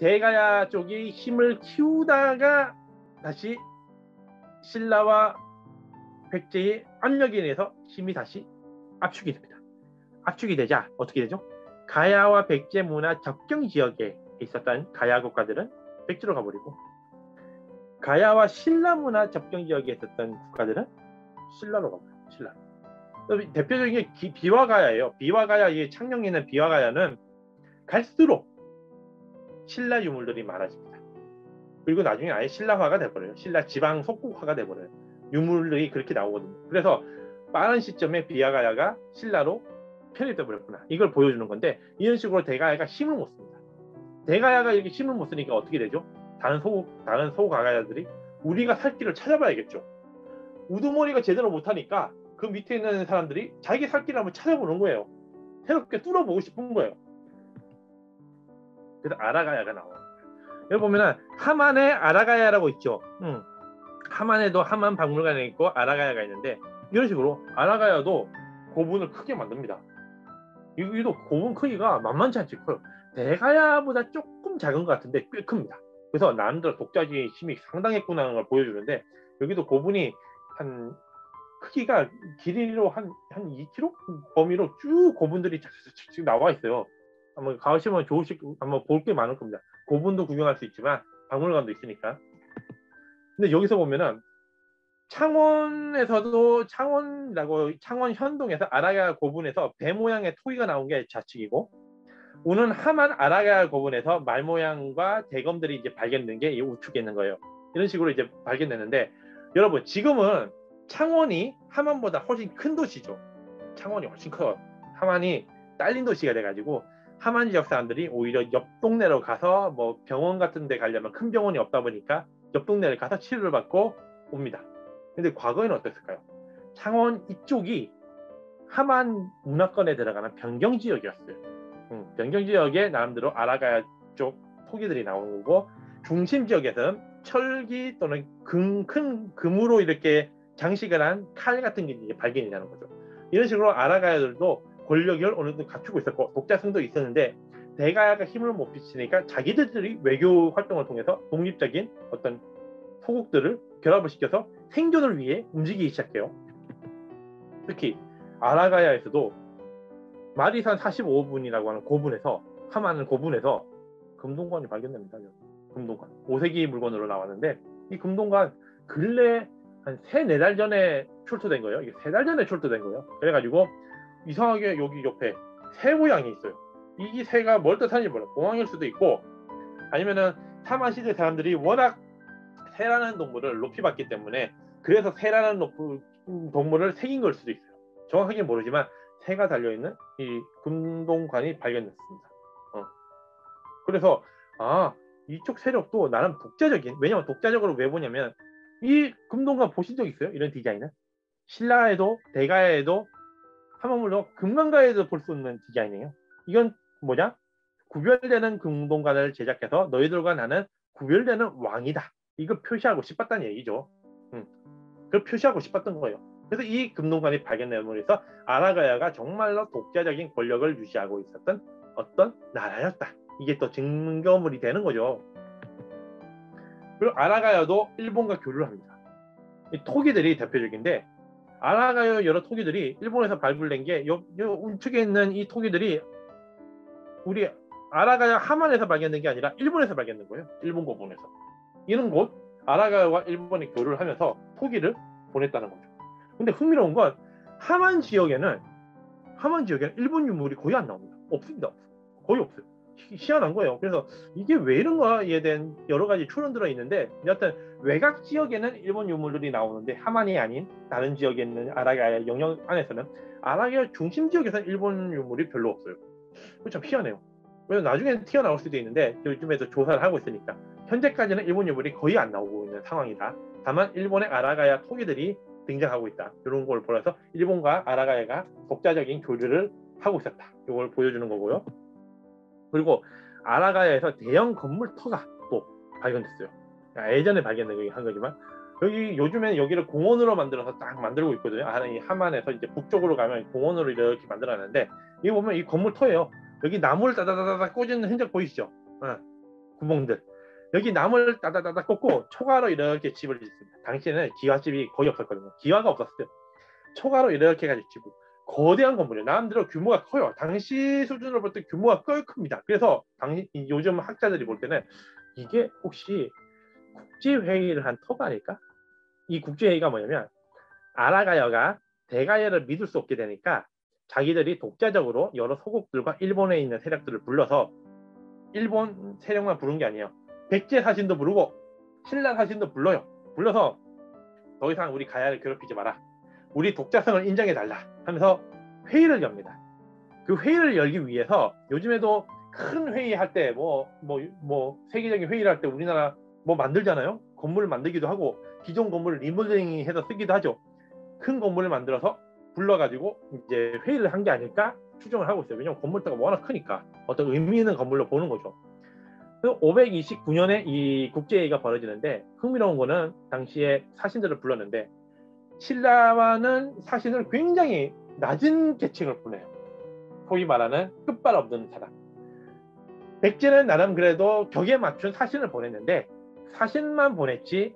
대가야 쪽이 힘을 키우다가 다시 신라와 백제의 압력에 의해서 힘이 다시 압축이 됩니다. 압축이 되자 어떻게 되죠? 가야와 백제 문화 접경 지역에 있었던 가야 국가들은 백제로 가버리고, 가야와 신라 문화 접경 지역에 있었던 국가들은 신라로 가버려요. 신라. 대표적인 게 비화가야예요. 비화가야, 이 창녕에 있는 비화가야는 갈수록 신라 유물들이 많아집니다. 그리고 나중에 아예 신라화가 돼버려요. 신라 지방 속국화가 돼버려요. 유물들이 그렇게 나오거든요. 그래서 빠른 시점에 비화가야가 신라로 편입돼 버렸구나, 이걸 보여주는 건데, 이런 식으로 대가야가 힘을 못 씁니다. 대가야가 이렇게 힘을 못 쓰니까 어떻게 되죠? 다른 소가야들이 우리가 살 길을 찾아봐야겠죠. 우두머리가 제대로 못하니까 그 밑에 있는 사람들이 자기 살 길을 한번 찾아보는 거예요. 새롭게 뚫어보고 싶은 거예요. 그래서 아라가야가 나와요. 여기 보면은 하만에 아라가야라고 있죠. 하만에도 하만 박물관에 있고 아라가야가 있는데, 이런 식으로 아라가야도 고분을 크게 만듭니다. 여기도 고분 크기가 만만치 않지 커요. 대가야보다 조금 작은 것 같은데 꽤 큽니다. 그래서 나름대로 독자지의 힘이 상당했구나 하는 걸 보여주는데, 여기도 고분이 한 크기가 길이로 한 2km 범위로 쭉 고분들이 쫙 나와 있어요. 한번 가시면 좋으실, 한번 볼 게 많을 겁니다. 고분도 구경할 수 있지만 박물관도 있으니까. 근데 여기서 보면은 창원에서도 창원 현동에서 아라가야 고분에서 배 모양의 토기가 나온 게 좌측이고, 우는 하만 아라가야 고분에서 말 모양과 대검들이 이제 발견된 게 이 우측에 있는 거예요. 이런 식으로 이제 발견됐는데, 여러분 지금은 창원이 하만보다 훨씬 큰 도시죠. 창원이 훨씬 커요. 하만이 딸린 도시가 돼가지고 하만 지역 사람들이 오히려 옆 동네로 가서 뭐 병원 같은 데 가려면 큰 병원이 없다 보니까 옆 동네를 가서 치료를 받고 옵니다. 근데 과거에는 어땠을까요? 창원 이쪽이 하만 문화권에 들어가는 변경 지역이었어요. 변경 지역에 나름대로 아라가야 쪽 토기들이 나오는 거고, 중심 지역에서는 철기 또는 큰 금으로 이렇게 장식을 한 칼 같은 게 이제 발견이 되는 거죠. 이런 식으로 아라가야들도 권력을 어느 정도 갖추고 있었고 독자성도 있었는데, 대가야가 힘을 못 비치니까 자기들이 외교 활동을 통해서 독립적인 어떤 소국들을 결합을 시켜서 생존을 위해 움직이기 시작해요. 특히 아라가야에서도 마리산 45분이라고 하는 고분에서, 하만 고분에서 금동관이 발견됩니다. 금동관 5세기 물건으로 나왔는데, 이 금동관 근래 한 3-4달 전에 출토된 거예요. 이게 3달 전에 출토된 거예요. 그래가지고 이상하게 여기 옆에 새 모양이 있어요. 이 새가 뭘 뜻하는지 몰라요. 공항일 수도 있고, 아니면은 하만 시대 사람들이 워낙 새라는 동물을 높이 봤기 때문에 그래서 새라는 동물을 새긴 걸 수도 있어요. 정확하게 모르지만 새가 달려있는 이 금동관이 발견됐습니다. 그래서 이쪽 세력도 나름 독자적인, 왜냐면 독자적으로 왜 보냐면, 이 금동관 보신 적 있어요? 이런 디자인은 신라에도 대가야에도 하만물론 금강가에도 볼 수 있는 디자인이에요. 이건 뭐냐? 구별되는 금동관을 제작해서 너희들과 나는 구별되는 왕이다, 이걸 표시하고 싶었다는 얘기죠. 그걸 표시하고 싶었던 거예요. 그래서 이 금동관이 발견됨으로 해서 아라가야가 정말로 독자적인 권력을 유지하고 있었던 어떤 나라였다, 이게 또 증거물이 되는 거죠. 그리고 아라가야도 일본과 교류를 합니다. 이 토기들이 대표적인데, 아라가야 여러 토기들이 일본에서 발굴된 게 요 우측에 있는 이 토기들이 우리 아라가야 하만에서 발견된 게 아니라 일본에서 발견된 거예요. 일본 고분에서. 이런 곳 아라가야와 일본이 교류를 하면서 토기를 보냈다는 거죠. 근데 흥미로운 건 하만 지역에는 일본 유물이 거의 안 나옵니다. 없습니다. 거의 없어요. 희한한 거예요. 그래서 이게 왜 이런가에 대한 여러 가지 추론들이 있는데, 여하튼 외곽 지역에는 일본 유물들이 나오는데 하만이 아닌 다른 지역에 있는 아라가야 영역 안에서는, 아라가야 중심 지역에서는 일본 유물이 별로 없어요. 참 희한해요. 왜냐면 나중에는 튀어나올 수도 있는데 요즘에도 조사를 하고 있으니까 현재까지는 일본 유물이 거의 안 나오고 있는 상황이다. 다만 일본의 아라가야 토기들이 등장하고 있다, 이런 걸 보여서 일본과 아라가야가 독자적인 교류를 하고 있었다, 이걸 보여주는 거고요. 그리고 아라가야에서 대형 건물 터가 또 발견됐어요. 예전에 발견된 한 거지만, 여기 요즘에는 여기를 공원으로 만들어서 딱 만들고 있거든요. 이 하만에서 이제 북쪽으로 가면 공원으로 이렇게 만들어놨는데, 이거 보면 이 건물 터예요. 여기 나무를 따다다다 꽂은 흔적 보이시죠? 구멍들. 여기 나무를 따다다다 꽂고 초가로 이렇게 집을 짓습니다. 당시에는 기와집이 거의 없었거든요. 기와가 없었어요. 초가로 이렇게 가지고 집을. 거대한 건물이에요. 나름대로 규모가 커요. 당시 수준으로 볼 때 규모가 꽤 큽니다. 그래서 요즘 학자들이 볼 때는 이게 혹시 국제회의를 한 터가 아닐까? 이 국제회의가 뭐냐면 아라가야가 대가야를 믿을 수 없게 되니까 자기들이 독자적으로 여러 소국들과 일본에 있는 세력들을 불러서 일본 세력만 부른 게 아니에요. 백제 사신도 부르고 신라 사신도 불러요. 불러서 더 이상 우리 가야를 괴롭히지 마라. 우리 독자성을 인정해달라 하면서 회의를 엽니다. 그 회의를 열기 위해서 요즘에도 큰 회의할 때 세계적인 회의를 할 때 우리나라 뭐 만들잖아요. 건물을 만들기도 하고 기존 건물을 리모델링 해서 쓰기도 하죠. 큰 건물을 만들어서 불러가지고 이제 회의를 한 게 아닐까 추정을 하고 있어요. 왜냐하면 건물대가 워낙 크니까 어떤 의미 있는 건물로 보는 거죠. 529년에 이 국제회의가 벌어지는데 흥미로운 거는 당시에 사신들을 불렀는데 신라와는 사신을 굉장히 낮은 계층을 보내요. 소위 말하는 끝발 없는 사람. 백제는 나름 그래도 격에 맞춘 사신을 보냈는데 사신만 보냈지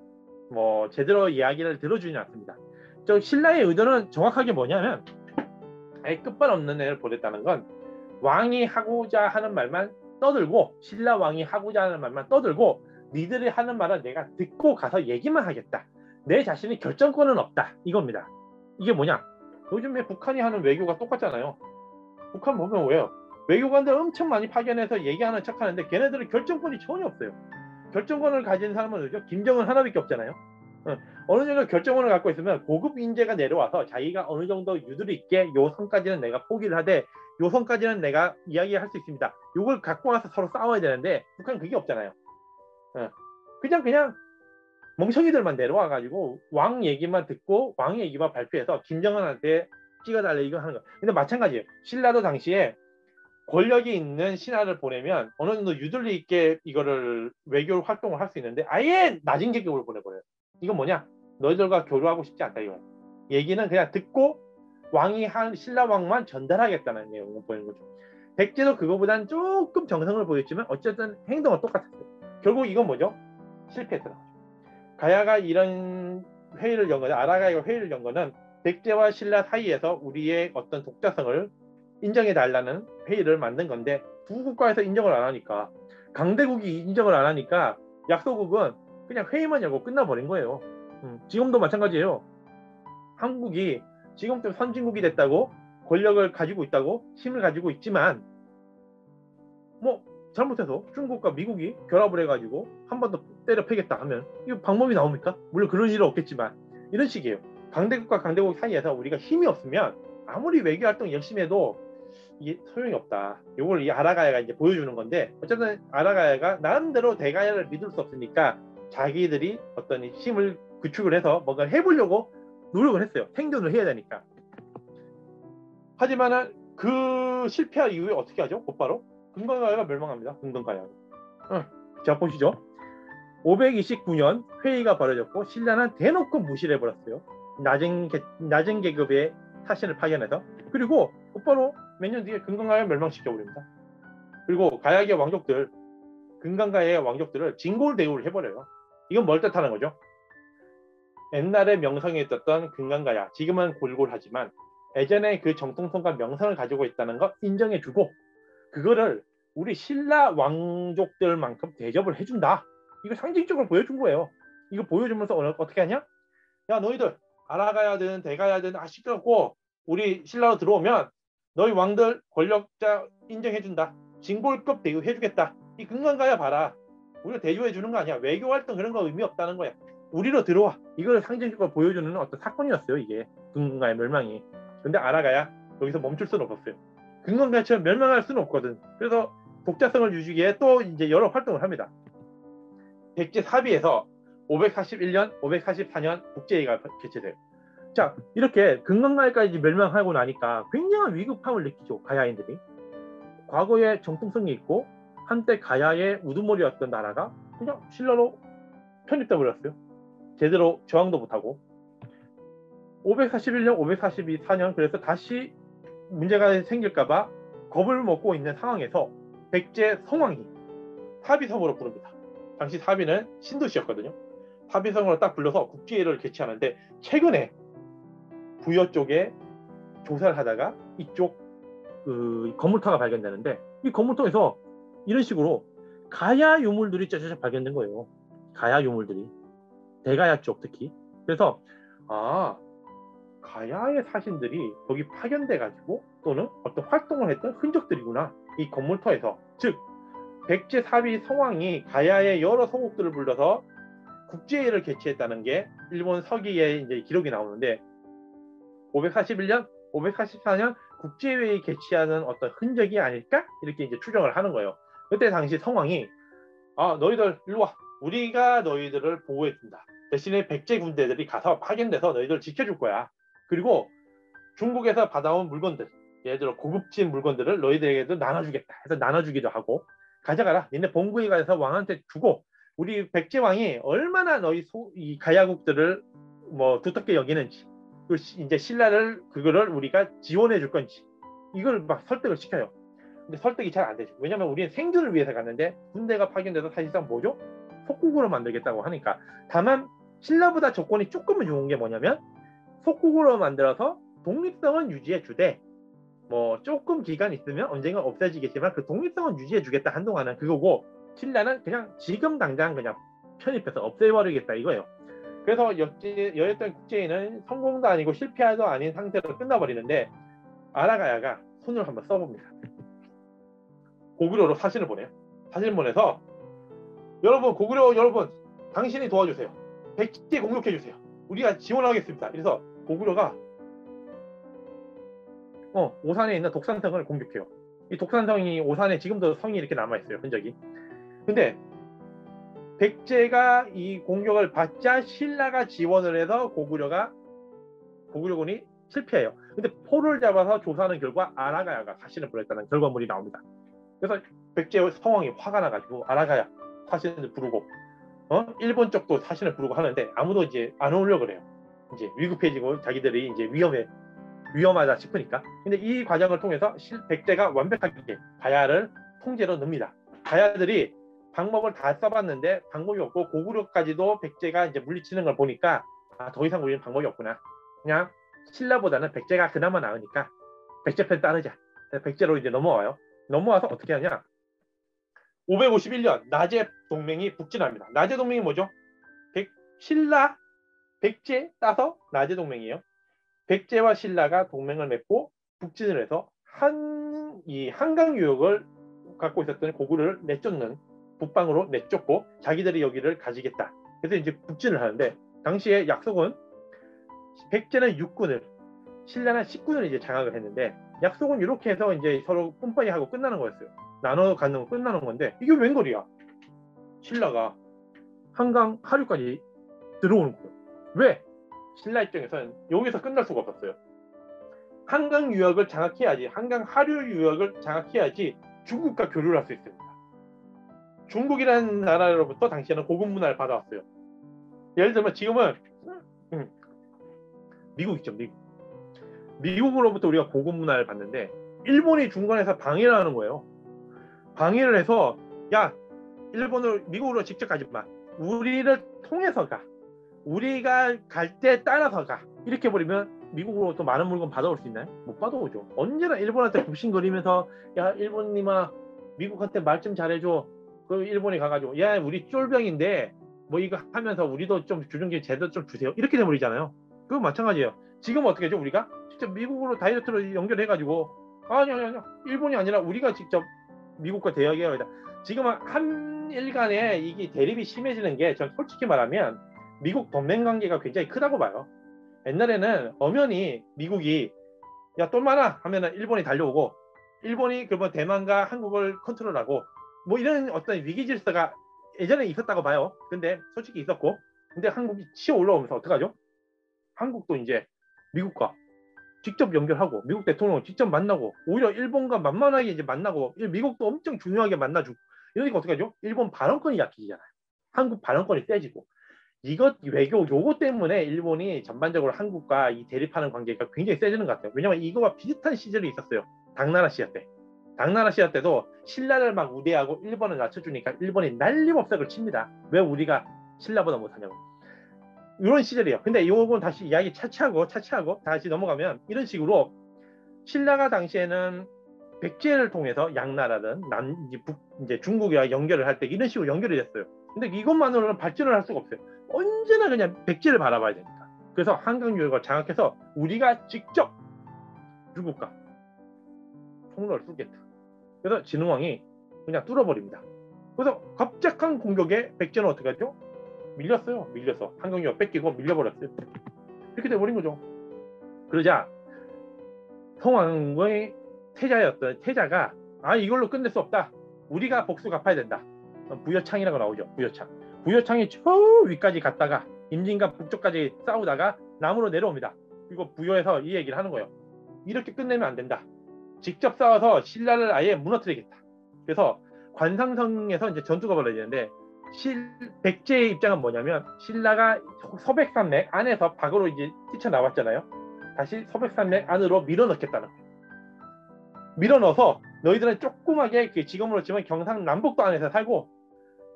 뭐 제대로 이야기를 들어주지 않습니다. 저 신라의 의도는 정확하게 뭐냐면 아예 끝발 없는 애를 보냈다는 건 왕이 하고자 하는 말만 떠들고 신라 왕이 하고자 하는 말만 떠들고 니들이 하는 말은 내가 듣고 가서 얘기만 하겠다. 내 자신이 결정권은 없다. 이겁니다. 이게 뭐냐? 요즘에 북한이 하는 외교가 똑같잖아요. 북한 보면 왜요? 외교관들 엄청 많이 파견해서 얘기하는 척하는데 걔네들은 결정권이 전혀 없어요. 결정권을 가진 사람은 누구죠? 김정은 하나밖에 없잖아요. 어느 정도 결정권을 갖고 있으면 고급 인재가 내려와서 자기가 어느 정도 유두리 있게 요 선까지는 내가 포기를 하되 요 선까지는 내가 이야기할 수 있습니다. 요걸 갖고 와서 서로 싸워야 되는데 북한은 그게 없잖아요. 그냥 멍청이들만 내려와가지고 왕 얘기만 듣고 왕 얘기만 발표해서 김정은한테 찍어달래 이거 하는 거. 근데 마찬가지예요. 신라도 당시에 권력이 있는 신하를 보내면 어느 정도 유들리 있게 이거를 외교 활동을 할 수 있는데 아예 낮은 계급을 보내버려요. 이건 뭐냐? 너희들과 교류하고 싶지 않다 이거야. 얘기는 그냥 듣고 왕이 한 신라 왕만 전달하겠다는 내용을 보이는 거죠. 백제도 그거보다는 조금 정성을 보였지만 어쨌든 행동은 똑같았어요. 결국 이건 뭐죠? 실패했더라. 가야가 이런 회의를 연 거는 아라가야가 회의를 연 거는 백제와 신라 사이에서 우리의 어떤 독자성을 인정해 달라는 회의를 만든 건데 두 국가에서 인정을 안 하니까 강대국이 인정을 안 하니까 약소국은 그냥 회의만 열고 끝나버린 거예요. 지금도 마찬가지예요. 한국이 지금쯤 선진국이 됐다고 권력을 가지고 있다고 힘을 가지고 있지만 뭐 잘못해서 중국과 미국이 결합을 해가지고 한 번 더 때려 패겠다 하면 이거 방법이 나옵니까? 물론 그런 일은 없겠지만 이런 식이에요. 강대국과 강대국 사이에서 우리가 힘이 없으면 아무리 외교 활동 열심히 해도 이게 소용이 없다. 이걸 이 아라가야가 이제 보여주는 건데 어쨌든 아라가야가 나름대로 대가야를 믿을 수 없으니까 자기들이 어떤 힘을 구축을 해서 뭔가 해보려고 노력을 했어요. 생존을 해야 되니까. 하지만은 그 실패한 이후에 어떻게 하죠? 곧바로 금강가야가 멸망합니다. 금강가야. 자 보시죠. 529년 회의가 벌어졌고 신라는 대놓고 무시를 해버렸어요. 낮은 계급의 사신을 파견해서. 그리고 곧바로 몇 년 뒤에 금강가야 멸망시켜버립니다. 그리고 가야의 왕족들, 금강가야의 왕족들을 진골 대우를 해버려요. 이건 뭘 뜻하는 거죠? 옛날에 명성이 있었던 금강가야, 지금은 골골하지만 예전에 그 정통성과 명성을 가지고 있다는 거 인정해주고 그거를 우리 신라 왕족들만큼 대접을 해준다. 이거 상징적으로 보여준 거예요. 이거 보여주면서 어떻게 하냐? 야 너희들 아라가야든 대가야든 시끄럽고 우리 신라로 들어오면 너희 왕들 권력자 인정해준다. 진골급 대우해주겠다. 이 금강가야 봐라. 우리가 대우해주는 거 아니야. 외교 활동 그런 거 의미 없다는 거야. 우리로 들어와. 이걸 상징적으로 보여주는 어떤 사건이었어요. 이게 금강가야 멸망이. 근데 아라가야 여기서 멈출 수는 없었어요. 금강가야처럼 멸망할 수는 없거든. 그래서 독자성을 유지하기에 또 이제 여러 활동을 합니다. 백제 사비에서 541년, 544년 국제회의가 개최돼요. 자, 이렇게 금강가야까지 멸망하고 나니까 굉장한 위급함을 느끼죠. 가야인들이. 과거에 정통성이 있고 한때 가야의 우두머리였던 나라가 그냥 신라로 편입돼 버렸어요. 제대로 저항도 못하고. 541년, 544년 그래서 다시 문제가 생길까봐 겁을 먹고 있는 상황에서 백제 성왕이 사비성으로 부릅니다. 당시 사비는 신도시였거든요. 사비성으로 딱 불러서 국제회의를 개최하는데 최근에 부여 쪽에 조사를 하다가 이쪽 그 건물터가 발견되는데 이 건물터에서 이런 식으로 가야 유물들이 쩌쩌 발견된 거예요. 가야 유물들이 대가야 쪽 특히. 그래서 가야의 사신들이 여기 파견돼 가지고 또는 어떤 활동을 했던 흔적들이구나. 이 건물터에서. 즉 백제 사비 성왕이 가야의 여러 서곡들을 불러서 국제회의를 개최했다는 게 일본 서기에 이제 기록이 나오는데 541년, 544년 국제회의 개최하는 어떤 흔적이 아닐까? 이렇게 이제 추정을 하는 거예요. 그때 당시 성왕이 너희들 일로 와. 우리가 너희들을 보호해준다. 대신에 백제 군대들이 가서 파견돼서 너희들 지켜줄 거야. 그리고 중국에서 받아온 물건들, 예를 들어 고급진 물건들을 너희들에게도 나눠주겠다 해서 나눠주기도 하고 가져가라. 니네 본국에 가서 왕한테 주고 우리 백제 왕이 얼마나 너희 이 가야국들을 뭐 두텁게 여기는지 이제 신라를 그거를 우리가 지원해 줄 건지 이걸 막 설득을 시켜요. 근데 설득이 잘 안 되죠. 왜냐면 우리는 생존을 위해서 갔는데 군대가 파견돼서 사실상 뭐죠? 속국으로 만들겠다고 하니까. 다만 신라보다 조건이 조금은 좋은 게 뭐냐면 속국으로 만들어서 독립성은 유지해 주되 뭐 조금 기간 있으면 언젠가 없어지겠지만 그 독립성은 유지해 주겠다 한동안은 그거고 신라는 그냥 지금 당장 그냥 편입해서 없애버리겠다 이거예요. 그래서 여였던 국제회의는 성공도 아니고 실패도 아닌 상태로 끝나버리는데 아라가야가 손을 한번 써봅니다. 고구려로 사신을 보내요. 사신을 보내서 여러분 고구려 여러분 당신이 도와주세요. 백제 공격해주세요. 우리가 지원하겠습니다. 그래서 고구려가 오산에 있는 독산성을 공격해요. 이 독산성이 오산에 지금도 성이 이렇게 남아있어요. 흔적이. 근데 백제가 이 공격을 받자 신라가 지원을 해서 고구려군이 실패해요. 근데 포를 잡아서 조사하는 결과 아라가야가 사신을 보냈다는 결과물이 나옵니다. 그래서 백제 성왕이 화가 나가지고 아라가야 사신을 부르고 일본 쪽도 사신을 부르고 하는데 아무도 이제 안 오려고 그래요. 이제 위급해지고 자기들이 이제 위험하다 싶으니까. 근데 이 과정을 통해서 백제가 완벽하게 가야를 통제로 넣습니다. 가야들이 방법을 다 써봤는데 방법이 없고 고구려까지도 백제가 이제 물리치는 걸 보니까 더 이상 우리는 방법이 없구나. 그냥 신라보다는 백제가 그나마 나으니까 백제 편 따르자. 백제로 이제 넘어와요. 넘어와서 어떻게 하냐? 551년 나제 동맹이 북진합니다. 나제 동맹이 뭐죠? 신라, 백제 따서 나제 동맹이에요. 백제와 신라가 동맹을 맺고 북진을 해서 이 한강 유역을 갖고 있었던 고구려를 내쫓는 북방으로 내쫓고 자기들이 여기를 가지겠다. 그래서 이제 북진을 하는데 당시에 약속은 백제는 육군을 신라는 10군을 이제 장악을 했는데 약속은 이렇게 해서 이제 서로 뿜빠이 하고 끝나는 거였어요. 나눠 갖는 거 끝나는 건데 이게 웬걸이야? 신라가 한강 하류까지 들어오는 거예요. 왜? 신라 입장에서는 여기서 끝날 수가 없었어요. 한강 유역을 장악해야지, 한강 하류 유역을 장악해야지 중국과 교류를 할 수 있습니다. 중국이라는 나라로부터 당시에는 고급 문화를 받아왔어요. 예를 들면 지금은 미국 있죠, 미국. 미국으로부터 우리가 고급 문화를 받는데 일본이 중간에서 방해를 하는 거예요. 방해를 해서 야, 미국으로 직접 가지 마. 우리를 통해서 가. 우리가 갈 때 따라서 가. 이렇게 버리면 미국으로 또 많은 물건 받아올 수 있나요? 못 받아오죠. 언제나 일본한테 굽신거리면서 야, 일본님아 미국한테 말 좀 잘해줘. 그럼 일본이 가가지고 야, 우리 쫄병인데 뭐 이거 하면서 우리도 좀 주중기 제도 좀 주세요. 이렇게 돼버리잖아요. 그건 마찬가지예요. 지금 어떻게 하죠? 우리가 직접 미국으로 다이렉트로 연결해가지고 아니 일본이 아니라 우리가 직접 미국과 대화해야 합니다. 지금은 한일 간에 이게 대립이 심해지는 게 전 솔직히 말하면 미국 동맹 관계가 굉장히 크다고 봐요. 옛날에는 엄연히 미국이 야 돈 많아 하면은 일본이 달려오고 일본이 그러면 대만과 한국을 컨트롤하고 뭐 이런 어떤 위기 질서가 예전에 있었다고 봐요. 근데 솔직히 있었고 근데 한국이 치어 올라오면서 어떡하죠? 한국도 이제 미국과 직접 연결하고 미국 대통령을 직접 만나고 오히려 일본과 만만하게 이제 만나고 미국도 엄청 중요하게 만나주고 이러니까 어떻게 하죠? 일본 발언권이 약해지잖아요. 한국 발언권이 세지고 이것 외교 요거 때문에 일본이 전반적으로 한국과 이 대립하는 관계가 굉장히 세지는 것 같아요. 왜냐하면 이거와 비슷한 시절이 있었어요. 당나라 시절 때. 당나라 시대 때도 신라를 막 우대하고 일본을 낮춰주니까 일본이 난리법석을 칩니다. 왜 우리가 신라보다 못하냐고. 이런 시절이에요. 근데 이건 다시 이야기 차치하고 다시 넘어가면 이런 식으로 신라가 당시에는 백제를 통해서 양나라든 이제 중국이와 연결을 할 때 이런 식으로 연결이 됐어요. 근데 이것만으로는 발전을 할 수가 없어요. 언제나 그냥 백제를 바라봐야 되니까. 그래서 한강유역을 장악해서 우리가 직접 중국과 통로를 뚫겠다. 그래서 진흥왕이 그냥 뚫어버립니다. 그래서 갑작한 공격에 백제는 어떻게 하죠? 밀렸어요. 밀려서 한강유역 뺏기고 밀려버렸어요. 이렇게 돼버린 거죠. 그러자 성왕의 태자였던 태자가 이걸로 끝낼 수 없다. 우리가 복수 갚아야 된다. 부여창이라고 나오죠. 부여창이 저 위까지 갔다가 임진과 북쪽까지 싸우다가 남으로 내려옵니다. 그리고 부여에서 이 얘기를 하는 거예요. 이렇게 끝내면 안 된다. 직접 싸워서 신라를 아예 무너뜨리겠다. 그래서 관상성에서 이제 전투가 벌어지는데 백제의 입장은 뭐냐면 신라가 서백산맥 안에서 밖으로 이제 뛰쳐나왔잖아요. 다시 서백산맥 안으로 밀어넣겠다는 거예요. 밀어넣어서 너희들은 조그맣게 지금으로 치면 경상남북도 안에서 살고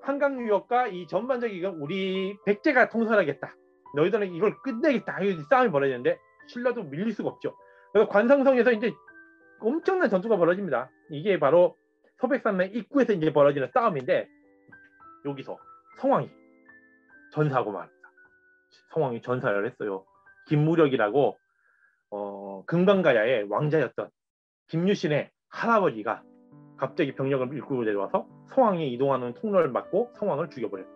한강유역과 이 전반적인 우리 백제가 통솔하겠다. 너희들은 이걸 끝내겠다. 싸움이 벌어지는데 신라도 밀릴 수가 없죠. 그래서 관상성에서 이제 엄청난 전투가 벌어집니다. 이게 바로 서백산맥 입구에서 이제 벌어지는 싸움인데 여기서 성왕이 전사하고 말입니다. 성왕이 전사를 했어요. 김무력이라고 금강가야의 왕자였던 김유신의 할아버지가 갑자기 병력을 이끌고 내려와서 성왕이 이동하는 통로를 막고 성왕을 죽여버려요.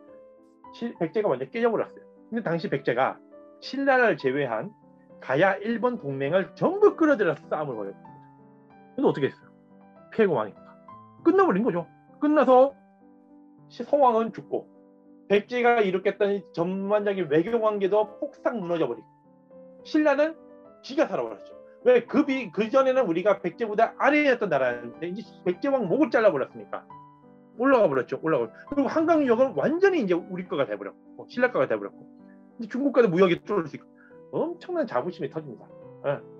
백제가 완전 깨져버렸어요. 근데 당시 백제가 신라를 제외한 가야 일본 동맹을 전부 끌어들여서 싸움을 벌였어요. 근데 어떻게 했어요? 피해고 망했다. 끝나버린 거죠. 끝나서 성왕은 죽고 백제가 일으켰던 전반적인 외교관계도 폭삭 무너져버리고 신라는 지가 살아버렸죠. 왜? 그 전에는 우리가 백제보다 아래였던 나라였는데 이제 백제왕 목을 잘라버렸으니까 올라가 버렸죠. 그리고 한강유역은 완전히 이제 우리 거가 돼버렸고 신라 거가 돼버렸고 이제 중국과도 무역이 뚫을 수 있고 엄청난 자부심이 터집니다.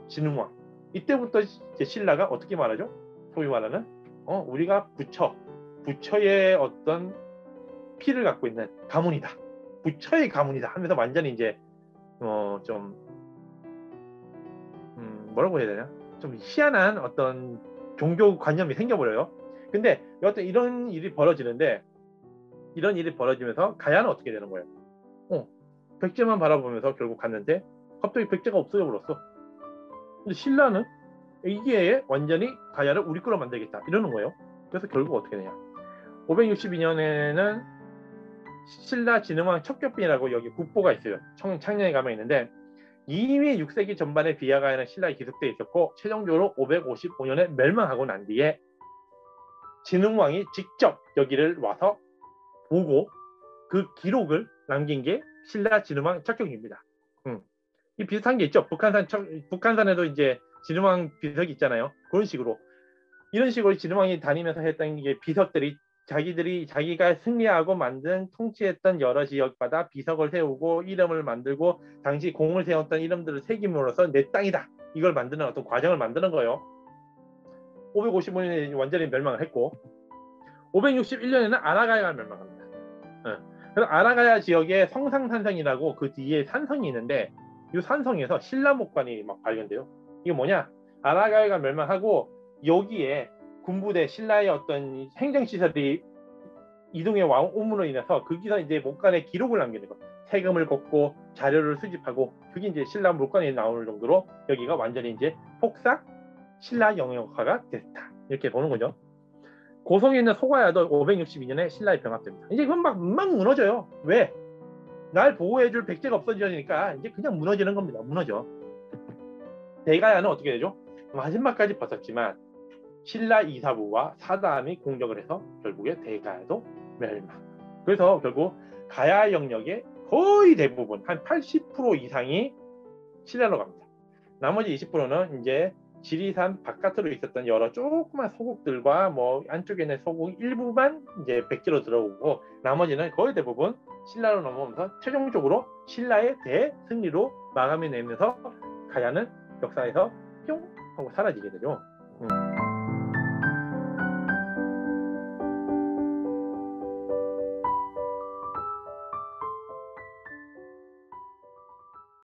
진흥왕. 이때부터 이제 신라가 어떻게 말하죠? 소위 말하는 우리가 부처의 어떤 피를 갖고 있는 가문이다. 부처의 가문이다 하면서 완전히 이제 좀 뭐라고 해야 되나? 좀 희한한 어떤 종교 관념이 생겨버려요. 근데 여하튼 이런 일이 벌어지는데 이런 일이 벌어지면서 가야는 어떻게 되는 거예요? 백제만 바라보면서 결국 갔는데 갑자기 백제가 없어져 버렸어. 근데 신라는 이게 완전히 가야를 우리 거로 만들겠다 이러는 거예요. 그래서 결국 어떻게 되냐? 562년에는 신라 진흥왕 척격빈이라고 여기 국보가 있어요. 창녕에 가면 있는데 이미 6세기 전반에 비하가야는 신라에 기속되어 있었고 최종적으로 555년에 멸망하고 난 뒤에 진흥왕이 직접 여기를 와서 보고 그 기록을 남긴 게 신라 진흥왕 척격입니다. 이 비슷한 게 있죠. 북한산에도 이제 진흥왕 비석이 있잖아요. 그런 식으로 이런 식으로 진흥왕이 다니면서 했던 게 비석들이 자기가 승리하고 만든 통치했던 여러 지역마다 비석을 세우고 이름을 만들고 당시 공을 세웠던 이름들을 새김으로써 내 땅이다. 이걸 만드는 어떤 과정을 만드는 거예요. 555년에 완전히 멸망을 했고 561년에는 아라가야가 멸망합니다. 그래서 아라가야 지역에 성상산성이라고 그 뒤에 산성이 있는데 이 산성에서 신라목관이 막 발견돼요. 이게 뭐냐? 아라가야가 멸망하고 여기에 군부대 신라의 어떤 행정시설이 이동해 옴으로 인해서 거기서 이제 목간에 기록을 남기는 거. 세금을 걷고 자료를 수집하고 그게 이제 신라 목간에 나오는 정도로 여기가 완전히 이제 폭삭 신라 영역화가 됐다. 이렇게 보는 거죠. 고성에 있는 소가야도 562년에 신라에 병합됩니다. 이제 그건 막 무너져요. 왜? 날 보호해줄 백제가 없어지니까 이제 그냥 무너지는 겁니다. 무너져. 대가야는 어떻게 되죠? 마지막까지 버텼지만 신라 이사부와 사다함이 공격을 해서 결국에 대가야도 멸망. 그래서 결국 가야 영역의 거의 대부분 한 80% 이상이 신라로 갑니다. 나머지 20%는 이제 지리산 바깥으로 있었던 여러 조그만 소국들과 뭐 안쪽에 있는 소국 일부만 이제 백제로 들어오고 나머지는 거의 대부분 신라로 넘어오면서 최종적으로 신라의 대승리로 마감이 내면서 가야는 역사에서 뿅 하고 사라지게 되죠.